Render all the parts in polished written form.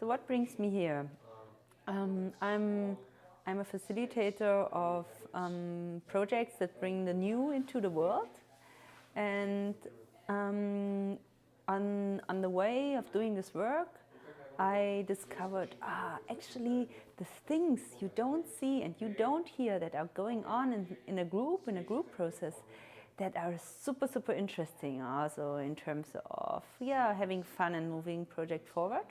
So what brings me here? I'm a facilitator of projects that bring the new into the world, and on the way of doing this work, I discovered actually the things you don't see and you don't hear that are going on in a group process, that are super interesting. Also in terms of having fun and moving project forward.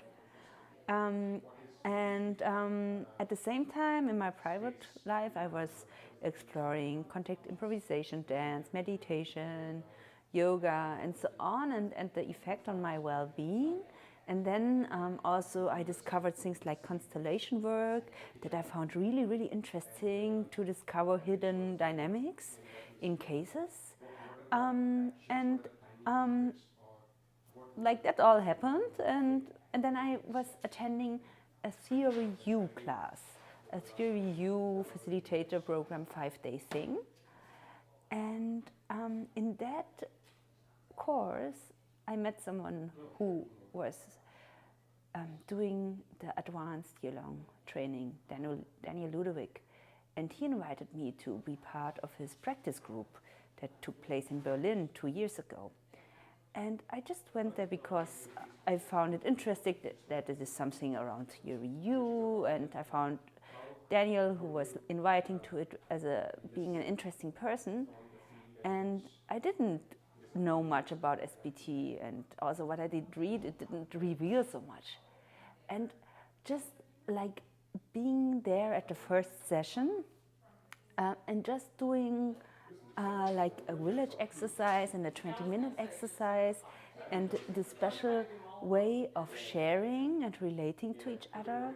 At the same time, in my private life, I was exploring contact improvisation, dance, meditation, yoga, and so on, and the effect on my well-being. And then also I discovered things like constellation work that I found really interesting to discover hidden dynamics in cases. Like that all happened, and then I was attending a Theory U class, a Theory U facilitator program 5-day thing. And in that course, I met someone who was doing the advanced year-long training, Daniel Ludovic. And he invited me to be part of his practice group that took place in Berlin 2 years ago. And I just went there because I found it interesting that it is something around Theory U, and I found Daniel, who was inviting to it, as being an interesting person. And I didn't know much about SBT, and also what I did read, it didn't reveal so much. And just like being there at the first session and just doing like a village exercise and a 20-minute exercise, and the special way of sharing and relating to each other,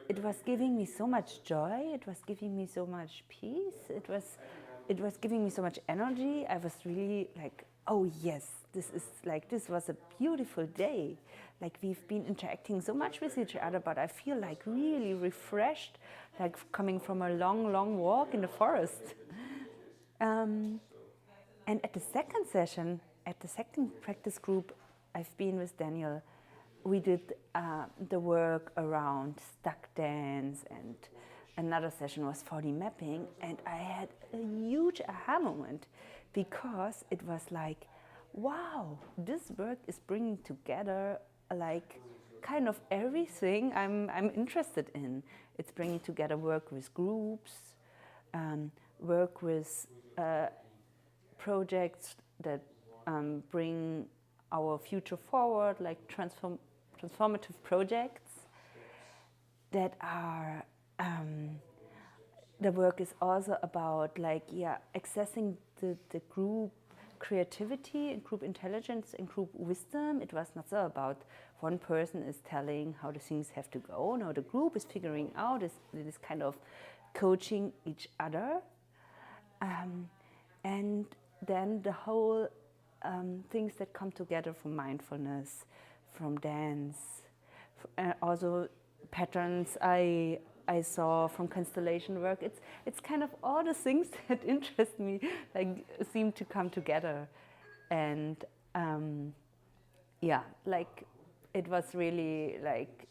it was giving me so much joy, it was giving me so much peace, it was giving me so much energy. I was really like, oh yes, this was a beautiful day. Like, we've been interacting so much with each other, but I feel like really refreshed, like coming from a long walk in the forest. And at the second session, at the second practice group I've been with Daniel, we did the work around stuck dance, and another session was 4D mapping, and I had a huge aha moment, because it was like, wow, this work is bringing together like kind of everything I'm interested in. It's bringing together work with groups, work with projects that bring our future forward, like transformative projects that are, the work is also about like, accessing the group creativity and group intelligence and group wisdom. It was not so about one person is telling how the things have to go. No, the group is figuring out, this kind of coaching each other. And then the whole things that come together from mindfulness, from dance, also patterns I saw from constellation work. It's kind of all the things that interest me, like, seem to come together. And like, it was really like,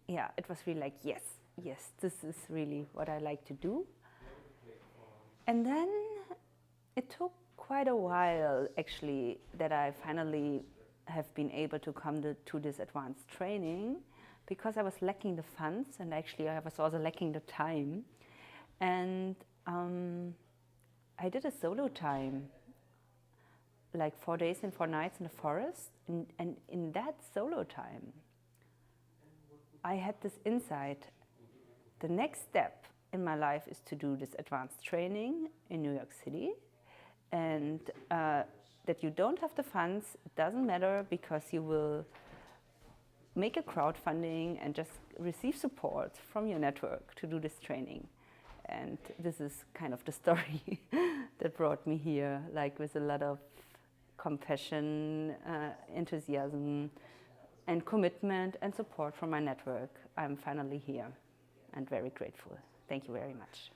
yes, this is really what I like to do. And then it took quite a while, actually, that I finally have been able to come to this advanced training, because I was lacking the funds, and actually I was also lacking the time. And I did a solo time, like 4 days and 4 nights in the forest. And in that solo time, I had this insight. The next step in my life is to do this advanced training in New York City, and that you don't have the funds, it doesn't matter, because you will make a crowdfunding and just receive support from your network to do this training. And this is kind of the story that brought me here, like with a lot of compassion, enthusiasm, and commitment and support from my network. I'm finally here and very grateful. Thank you very much.